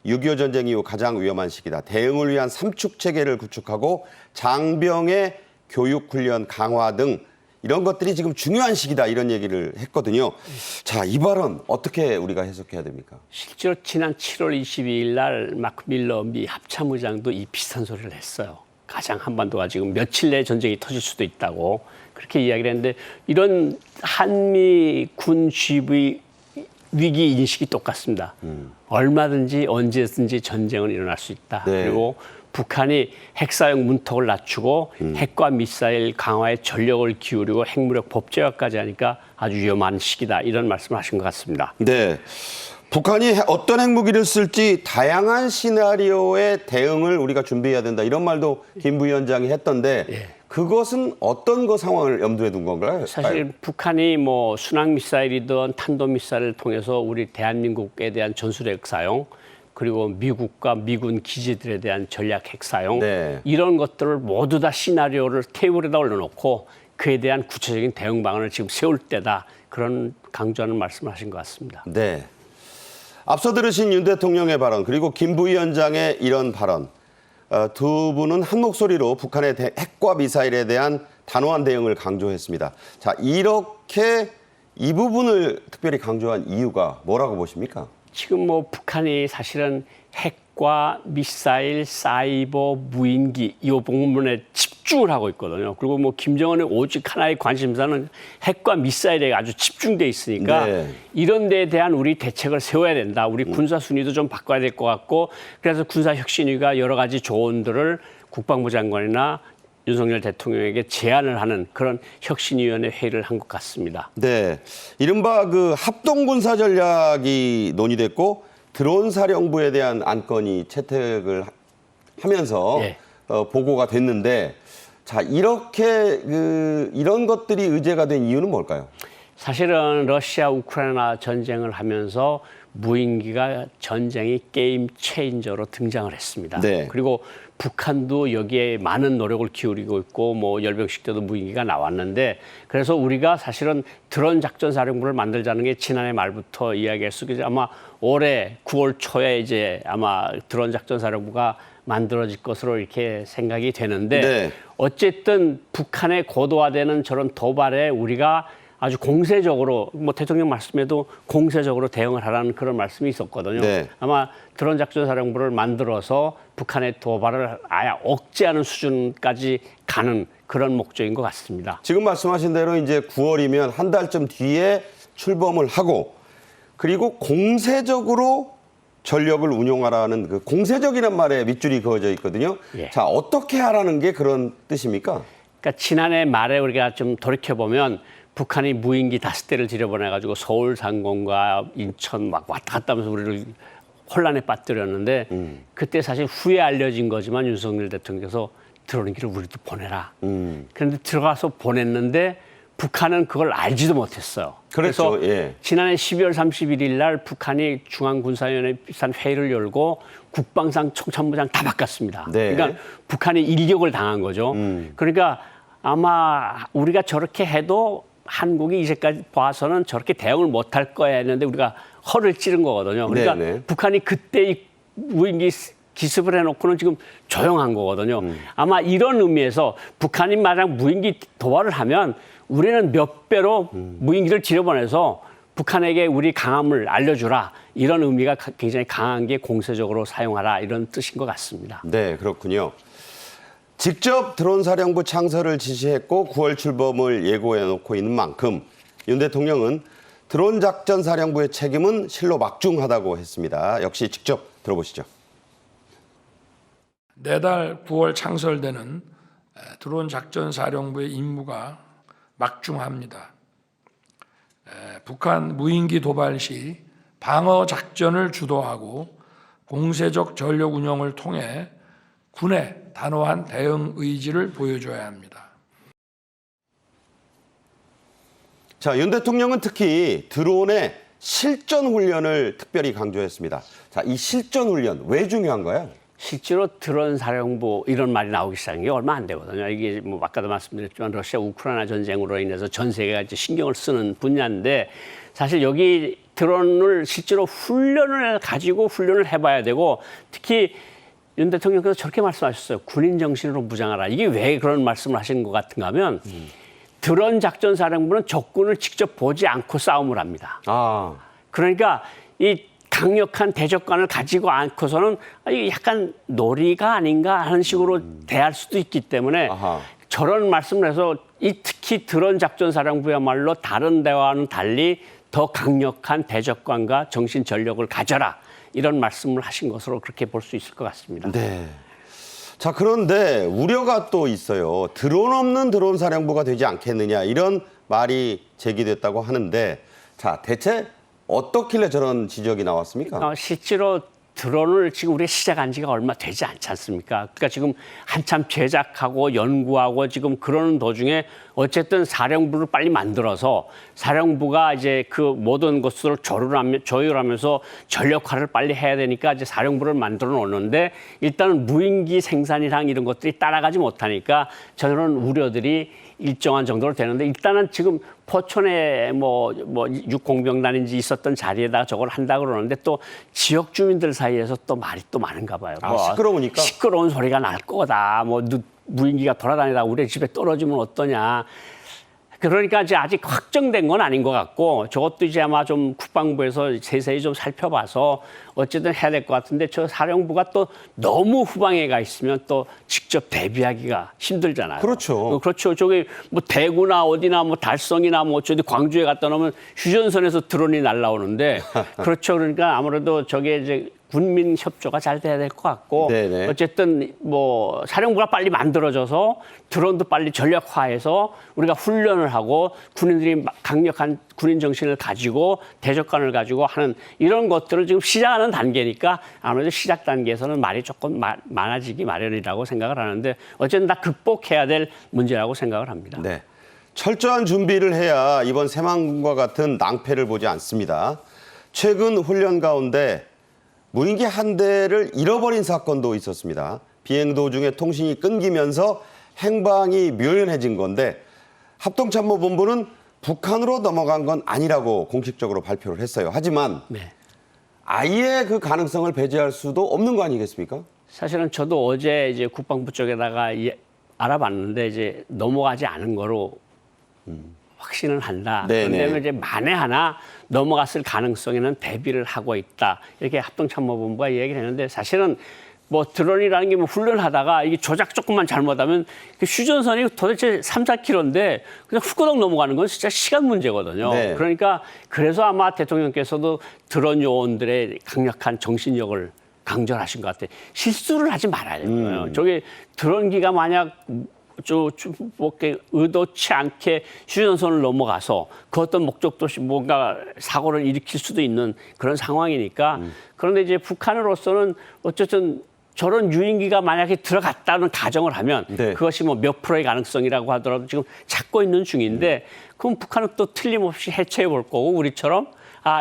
6.25 전쟁 이후 가장 위험한 시기다. 대응을 위한 삼축 체계를 구축하고 장병의 교육 훈련 강화 등 이런 것들이 지금 중요한 시기다 이런 얘기를 했거든요. 자, 이 발언 어떻게 우리가 해석해야 됩니까? 실제로 지난 7월 22일 날 마크 밀러 미 합참의장도 이 비슷한 소리를 했어요. 가장 한반도가 지금 며칠 내에 전쟁이 터질 수도 있다고 그렇게 이야기를 했는데 이런 한미 군 지휘 위기 인식이 똑같습니다. 얼마든지 언제든지 전쟁은 일어날 수 있다. 네. 그리고 북한이 핵사용 문턱을 낮추고 핵과 미사일 강화에 전력을 기울이고 핵무력 법제화까지 하니까 아주 위험한 시기다. 이런 말씀을 하신 것 같습니다. 네. 북한이 어떤 핵무기를 쓸지 다양한 시나리오의 대응을 우리가 준비해야 된다. 이런 말도 김 부위원장이 했던데 그것은 어떤 거 상황을 염두에 둔 건가요? 사실 북한이 뭐 순항 미사일이든 탄도 미사일을 통해서 우리 대한민국에 대한 전술핵 사용 그리고 미국과 미군 기지들에 대한 전략 핵 사용 네. 이런 것들을 모두 다 시나리오를 테이블에다 올려놓고 그에 대한 구체적인 대응 방안을 지금 세울 때다. 그런 강조하는 말씀을 하신 것 같습니다. 네. 앞서 들으신 윤 대통령의 발언 그리고 김 부위원장의 이런 발언 두 분은 한 목소리로 북한의 핵과 미사일에 대한 단호한 대응을 강조했습니다. 자, 이렇게 이 부분을 특별히 강조한 이유가 뭐라고 보십니까? 지금 뭐 북한이 사실은 핵과 미사일, 사이버, 무인기 이 부분에 집중을 하고 있거든요. 그리고 뭐 김정은의 오직 하나의 관심사는 핵과 미사일에 아주 집중돼 있으니까 네. 이런 데에 대한 우리 대책을 세워야 된다. 우리 군사 순위도 좀 바꿔야 될 것 같고 그래서 군사혁신위가 여러 가지 조언들을 국방부 장관이나 윤석열 대통령에게 제안을 하는 그런 혁신위원회 회의를 한 것 같습니다. 네. 이른바 그 합동군사 전략이 논의됐고 드론 사령부에 대한 안건이 채택을 하면서 예. 보고가 됐는데 자, 이렇게 이런 것들이 의제가 된 이유는 뭘까요? 사실은 러시아 우크라이나 전쟁을 하면서 무인기가 전쟁이 게임 체인저로 등장을 했습니다. 네. 그리고 북한도 여기에 많은 노력을 기울이고 있고 뭐 열병식 때도 무인기가 나왔는데 그래서 우리가 사실은 드론 작전 사령부를 만들자는 게 지난해 말부터 이야기했었고 아마 올해 9월 초에 이제 아마 드론 작전 사령부가 만들어질 것으로 이렇게 생각이 되는데 네. 어쨌든 북한의 고도화되는 저런 도발에 우리가 아주 공세적으로 뭐 대통령 말씀에도 공세적으로 대응을 하라는 그런 말씀이 있었거든요. 네. 아마 드론 작전 사령부를 만들어서 북한의 도발을 아예 억제하는 수준까지 가는 그런 목적인 것 같습니다. 지금 말씀하신 대로 이제 9월이면 한 달쯤 뒤에 출범을 하고 그리고 공세적으로 전력을 운용하라는 그 공세적이란 말에 밑줄이 그어져 있거든요. 예. 자, 어떻게 하라는 게 그런 뜻입니까? 그러니까 지난해 말에 우리가 좀 돌이켜보면 북한이 무인기 5대를 들여보내가지고 서울 상공과 인천 막 왔다 갔다 하면서 우리를 혼란에 빠뜨렸는데 그때 사실 후에 알려진 거지만 윤석열 대통령께서 드론기를 우리도 보내라. 그런데 들어가서 보냈는데 북한은 그걸 알지도 못했어요. 그렇죠. 그래서 예. 지난해 12월 31일 날 북한이 중앙군사위원회 비슷한 회의를 열고 국방상 총참모장 다 바꿨습니다. 네. 그러니까 북한이 일격을 당한 거죠. 그러니까 아마 우리가 저렇게 해도 한국이 이제까지 봐서는 저렇게 대응을 못할 거야 했는데 우리가 허를 찌른 거거든요. 그러니까 네네. 북한이 그때 이 무인기 기습을 해놓고는 지금 조용한 거거든요. 아마 이런 의미에서 북한이 만약 무인기 도발을 하면 우리는 몇 배로 무인기를 들여보내서 북한에게 우리 강함을 알려주라. 이런 의미가 굉장히 강한 게 공세적으로 사용하라. 이런 뜻인 것 같습니다. 네, 그렇군요. 직접 드론 사령부 창설을 지시했고 9월 출범을 예고해 놓고 있는 만큼 윤 대통령은 드론 작전 사령부의 책임은 실로 막중하다고 했습니다. 역시 직접 들어보시죠. 내달 9월 창설되는 드론 작전 사령부의 임무가 막중합니다. 북한 무인기 도발 시 방어 작전을 주도하고 공세적 전력 운영을 통해 군의 단호한 대응 의지를 보여줘야 합니다. 자, 윤 대통령은 특히 드론의 실전 훈련을 특별히 강조했습니다. 자, 이 실전 훈련 왜 중요한가요? 실제로 드론 사령부 이런 말이 나오기 시작한 게 얼마 안 되거든요. 이게 뭐 아까도 말씀드렸지만 러시아 우크라이나 전쟁으로 인해서 전 세계가 이제 신경을 쓰는 분야인데 사실 여기 드론을 실제로 훈련을 가지고 훈련을 해봐야 되고 특히 윤 대통령께서 저렇게 말씀하셨어요. 군인 정신으로 무장하라. 이게 왜 그런 말씀을 하시는 것 같은가 하면 드론 작전 사령부는 적군을 직접 보지 않고 싸움을 합니다. 아, 그러니까 이 강력한 대적관을 가지고 않고서는 이게 약간 놀이가 아닌가 하는 식으로 대할 수도 있기 때문에 아하. 저런 말씀을 해서 이 특히 드론 작전 사령부야말로 다른 데와는 달리 더 강력한 대적관과 정신 전력을 가져라. 이런 말씀을 하신 것으로 그렇게 볼 수 있을 것 같습니다. 네. 자, 그런데 우려가 또 있어요. 드론 없는 드론 사령부가 되지 않겠느냐 이런 말이 제기됐다고 하는데 자, 대체 어떻길래 저런 지적이 나왔습니까? 실제로 드론을 지금 우리가 시작한 지가 얼마 되지 않지 않습니까? 그러니까 지금 한참 제작하고 연구하고 지금 그러는 도중에 어쨌든 사령부를 빨리 만들어서 사령부가 이제 그 모든 것을 조율하면서 전력화를 빨리 해야 되니까 이제 사령부를 만들어 놓는데 일단은 무인기 생산이랑 이런 것들이 따라가지 못하니까 저런 우려들이 일정한 정도로 되는데 일단은 지금 포천에 뭐 육공병단인지 있었던 자리에다가 저걸 한다고 그러는데 또 지역 주민들 사이에서 또 말이 또 많은가 봐요. 아, 시끄러우니까? 시끄러운 소리가 날 거다. 뭐 무인기가 돌아다니다 우리 집에 떨어지면 어떠냐. 그러니까 이제 아직 확정된 건 아닌 것 같고 저것도 이제 아마 좀 국방부에서 세세히 좀 살펴봐서 어쨌든 해야 될 것 같은데 저 사령부가 또 너무 후방에 가 있으면 또 직접 대비하기가 힘들잖아요. 그렇죠. 그렇죠. 저기 뭐 대구나 어디나 뭐 달성이나 뭐 저기 광주에 갖다 놓으면 휴전선에서 드론이 날라오는데 그렇죠. 그러니까 아무래도 저게 이제 군민 협조가 잘 돼야 될 것 같고 네네. 어쨌든 뭐 사령부가 빨리 만들어져서 드론도 빨리 전력화해서 우리가 훈련을 하고 군인들이 강력한 군인 정신을 가지고 대적관을 가지고 하는 이런 것들을 지금 시작하는 단계니까 아무래도 시작 단계에서는 말이 조금 많아지기 마련이라고 생각을 하는데 어쨌든 다 극복해야 될 문제라고 생각을 합니다. 네. 철저한 준비를 해야 이번 새만금과 같은 낭패를 보지 않습니다. 최근 훈련 가운데 무인기 한 대를 잃어버린 사건도 있었습니다. 비행 도중에 통신이 끊기면서 행방이 묘연해진 건데 합동참모본부는 북한으로 넘어간 건 아니라고 공식적으로 발표를 했어요. 하지만 네. 아예 그 가능성을 배제할 수도 없는 거 아니겠습니까? 사실은 저도 어제 이제 국방부 쪽에다가 알아봤는데 이제 넘어가지 않은 거로 확신을 한다. 네네. 그런데 이제 만에 하나 넘어갔을 가능성에는 대비를 하고 있다. 이렇게 합동참모본부가 얘기를 했는데 사실은 뭐 드론이라는 게 뭐 훈련하다가 이게 조작 조금만 잘못하면 그 휴전선이 도대체 3, 4km인데 그냥 후끄덕 넘어가는 건 진짜 시간 문제거든요. 네. 그러니까 그래서 아마 대통령께서도 드론 요원들의 강력한 정신력을 강조하신 것 같아요. 실수를 하지 말아야 돼요. 저게 드론기가 만약 뭐 의도치 않게 휴전선을 넘어가서 그 어떤 목적도 없이 뭔가 사고를 일으킬 수도 있는 그런 상황이니까 그런데 이제 북한으로서는 어쨌든 저런 유인기가 만약에 들어갔다는 가정을 하면 네. 그것이 뭐 몇 프로의 가능성이라고 하더라도 지금 찾고 있는 중인데 그럼 북한은 또 틀림없이 해체해 볼 거고 우리처럼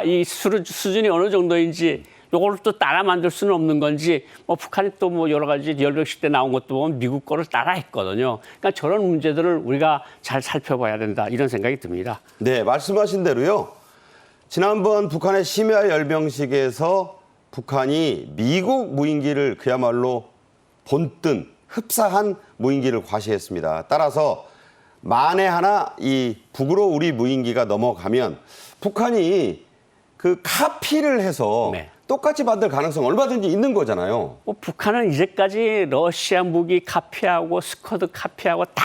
이 수준이 어느 정도인지 요걸 또 따라 만들 수는 없는 건지 뭐 북한이 또 뭐 여러 가지 열병식 때 나온 것도 보면 미국 거를 따라 했거든요. 그러니까 저런 문제들을 우리가 잘 살펴봐야 된다 이런 생각이 듭니다. 네, 말씀하신 대로요. 지난번 북한의 심야 열병식에서 북한이 미국 무인기를 그야말로 본뜬 흡사한 무인기를 과시했습니다. 따라서 만에 하나 이 북으로 우리 무인기가 넘어가면 북한이 그 카피를 해서 네. 똑같이 만들 가능성 얼마든지 있는 거잖아요. 뭐 북한은 이제까지 러시아 무기 카피하고 스쿼드 카피하고 다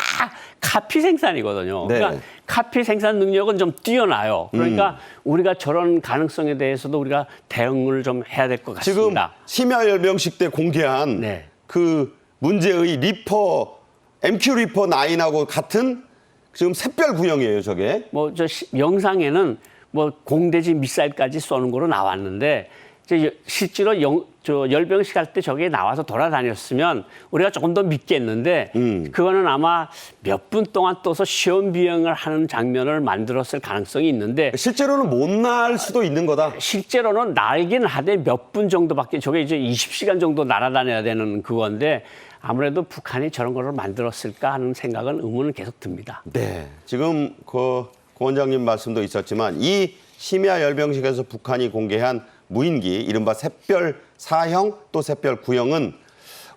카피 생산이거든요. 네. 그러니까 카피 생산 능력은 좀 뛰어나요. 그러니까 우리가 저런 가능성에 대해서도 우리가 대응을 좀 해야 될 것 지금 같습니다. 심야 열병식 때 공개한 네. 그 문제의 리퍼 MQ 리퍼 9하고 같은 지금 샛별 구형이에요, 저게. 뭐 저 영상에는 뭐 공대지 미사일까지 쏘는 거로 나왔는데 실제로 열병식 할 때 저게 나와서 돌아다녔으면 우리가 조금 더 믿겠는데 그거는 아마 몇 분 동안 떠서 시험 비행을 하는 장면을 만들었을 가능성이 있는데 실제로는 못 날 수도 있는 거다. 실제로는 날긴 하되 몇 분 정도밖에 저게 이제 20시간 정도 날아다녀야 되는 그건데 아무래도 북한이 저런 거를 만들었을까 하는 생각은 의문은 계속 듭니다. 네, 지금 고 원장님 말씀도 있었지만 이 심야 열병식에서 북한이 공개한 무인기 이른바 샛별 4형 또 샛별 9형은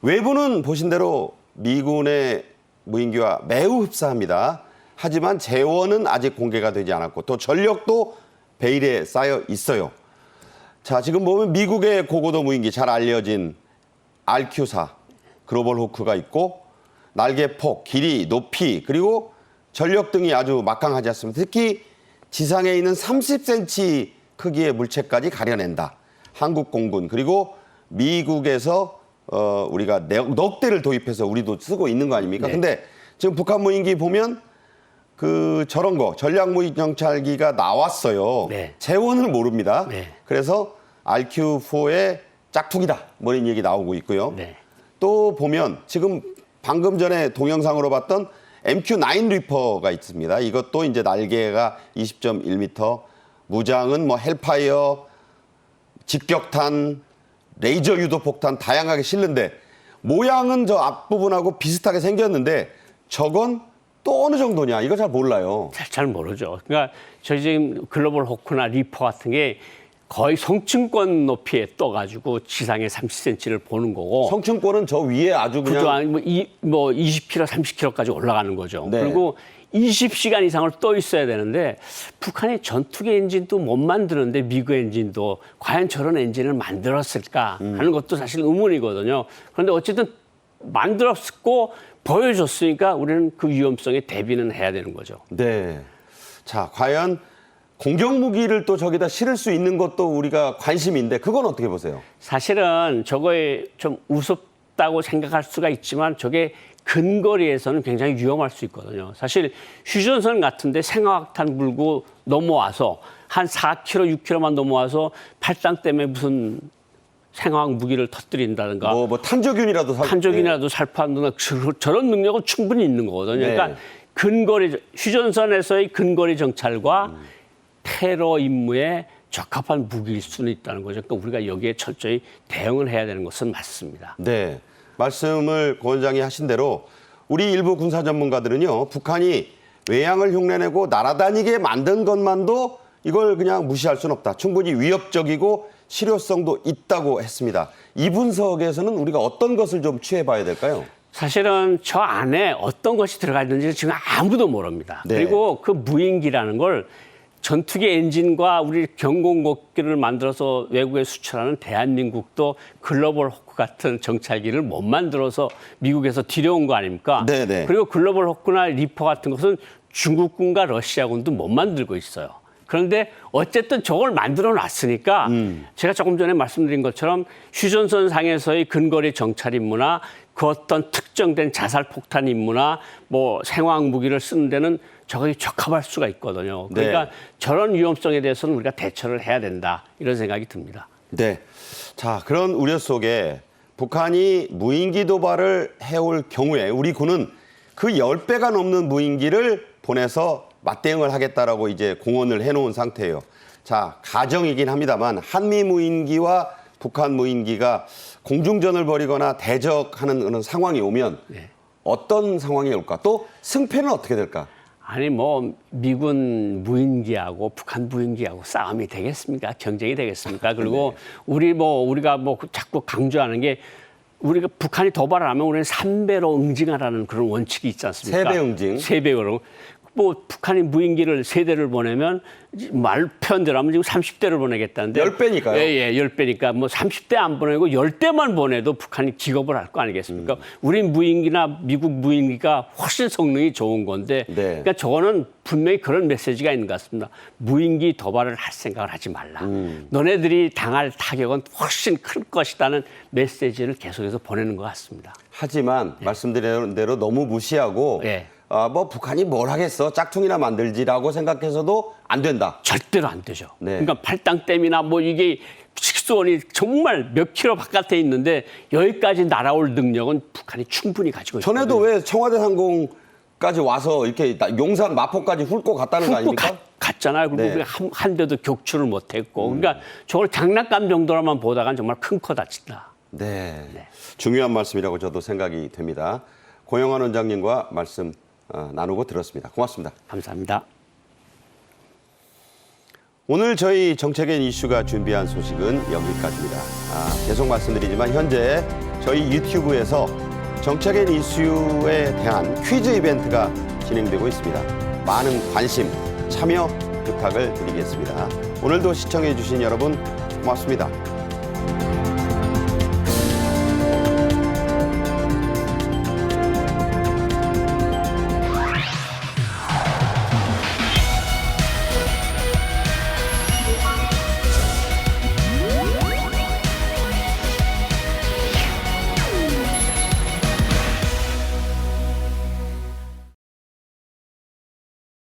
외부는 보신 대로 미군의 무인기와 매우 흡사합니다. 하지만 재원은 아직 공개가 되지 않았고 또 전력도 베일에 쌓여 있어요. 자, 지금 보면 미국의 고고도 무인기 잘 알려진 RQ-4 글로벌 호크가 있고 날개폭, 길이, 높이 그리고 전력 등이 아주 막강하지 않습니다. 특히 지상에 있는 30cm 크기의 물체까지 가려낸다. 한국 공군 그리고 미국에서 우리가 넉 대를 도입해서 우리도 쓰고 있는 거 아닙니까? 네. 근데 지금 북한 무인기 보면 그 저런 거 전략 무인 정찰기가 나왔어요. 네. 재원을 모릅니다. 네. 그래서 RQ-4의 짝퉁이다. 뭐 이런 얘기 나오고 있고요. 네. 또 보면 지금 방금 전에 동영상으로 봤던 MQ-9 리퍼가 있습니다. 이것도 이제 날개가 20.1m, 무장은 뭐 헬파이어, 직격탄, 레이저 유도 폭탄 다양하게 실는데 모양은 저 앞부분하고 비슷하게 생겼는데 저건 또 어느 정도냐 이거 잘 몰라요. 잘 모르죠. 그러니까 저희 지금 글로벌 호크나 리퍼 같은 게 거의 성층권 높이에 떠가지고 지상에 30cm를 보는 거고. 성층권은 저 위에 아주 그냥 그죠. 뭐 20km, 30km까지 올라가는 거죠. 네. 그리고 20시간 이상을 떠 있어야 되는데 북한이 전투기 엔진도 못 만드는데 미국 엔진도 과연 저런 엔진을 만들었을까 하는 것도 사실 의문이거든요. 그런데 어쨌든 만들었고 보여줬으니까 우리는 그 위험성에 대비는 해야 되는 거죠. 네. 자, 과연 공격 무기를 또 저기다 실을 수 있는 것도 우리가 관심인데 그건 어떻게 보세요? 사실은 저거에 좀 우습다고 생각할 수가 있지만 저게 근거리에서는 굉장히 위험할 수 있거든요. 사실 휴전선 같은데 생화학탄 물고 넘어와서 한 4km, 6km만 넘어와서 팔당 때문에 무슨 생화학 무기를 터뜨린다든가 뭐 탄저균이라도 탄저균이라도 살포한다든가 저런 능력은 충분히 있는 거거든요. 네. 그러니까 근거리 휴전선에서의 근거리 정찰과 테러 임무에 적합한 무기일 수는 있다는 거죠. 그러니까 우리가 여기에 철저히 대응을 해야 되는 것은 맞습니다. 네. 말씀을 고 원장이 하신 대로 우리 일부 군사 전문가들은요. 북한이 외양을 흉내내고 날아다니게 만든 것만도 이걸 그냥 무시할 수는 없다. 충분히 위협적이고 실효성도 있다고 했습니다. 이 분석에서는 우리가 어떤 것을 좀 취해봐야 될까요? 사실은 저 안에 어떤 것이 들어가 있는지 지금 아무도 모릅니다. 네. 그리고 그 무인기라는 걸 전투기 엔진과 우리 경공고기를 만들어서 외국에 수출하는 대한민국도 글로벌 호크 같은 정찰기를 못 만들어서 미국에서 들여온 거 아닙니까? 네네. 그리고 글로벌 호크나 리퍼 같은 것은 중국군과 러시아군도 못 만들고 있어요. 그런데 어쨌든 저걸 만들어 놨으니까 제가 조금 전에 말씀드린 것처럼 휴전선 상에서의 근거리 정찰 임무나 그 어떤 특정된 자살 폭탄 임무나 뭐 생화학 무기를 쓰는 데는 저거에 적합할 수가 있거든요. 그러니까 네. 저런 위험성에 대해서는 우리가 대처를 해야 된다 이런 생각이 듭니다. 네. 자, 그런 우려 속에 북한이 무인기 도발을 해올 경우에 우리 군은 그 10배가 넘는 무인기를 보내서 맞대응을 하겠다라고 이제 공언을 해놓은 상태예요. 자, 가정이긴 합니다만 한미 무인기와 북한 무인기가 공중전을 벌이거나 대적하는 그런 상황이 오면 네. 어떤 상황이 올까? 또 승패는 어떻게 될까? 아니 뭐 미군 무인기하고 북한 무인기하고 싸움이 되겠습니까? 경쟁이 되겠습니까? 그리고 우리가 뭐 자꾸 강조하는 게 우리가 북한이 도발을 하면 우리는 3배로 응징하라는 그런 원칙이 있지 않습니까? 3배 응징. 3배로. 뭐 북한이 무인기를 3대를 보내면 말 표현대로 하면 지금 30대를 보내겠다는데 10배니까요. 예, 10배니까 뭐 30대 안 보내고 10대만 보내도 북한이 기겁을 할 거 아니겠습니까? 우리 무인기나 미국 무인기가 훨씬 성능이 좋은 건데 네. 그러니까 저거는 분명히 그런 메시지가 있는 것 같습니다. 무인기 도발을 할 생각을 하지 말라. 너네들이 당할 타격은 훨씬 클 것이라는 메시지를 계속해서 보내는 것 같습니다. 하지만 말씀드린 대로 너무 무시하고 예. 뭐 북한이 뭘 하겠어 짝퉁이나 만들지라고 생각해서도 안 된다. 절대로 안 되죠. 네. 그러니까 팔당댐이나 뭐 이게 식수원이 정말 몇 킬로 바깥에 있는데 여기까지 날아올 능력은 북한이 충분히 가지고 있거든요. 전에도 왜 청와대 상공까지 와서 이렇게 용산 마포까지 훑고 갔다는 거 아닙니까? 갔잖아요. 그리고 네. 한 대도 격추를 못했고. 그러니까 저걸 장난감 정도로만 보다간 정말 큰 코 다친다. 네. 중요한 말씀이라고 저도 생각이 됩니다. 고영환 원장님과 말씀 나누고 들었습니다. 고맙습니다. 감사합니다. 오늘 저희 정책엔 이슈가 준비한 소식은 여기까지입니다. 계속 말씀드리지만 현재 저희 유튜브에서 정책엔 이슈에 대한 퀴즈 이벤트가 진행되고 있습니다. 많은 관심, 참여 부탁을 드리겠습니다. 오늘도 시청해 주신 여러분 고맙습니다.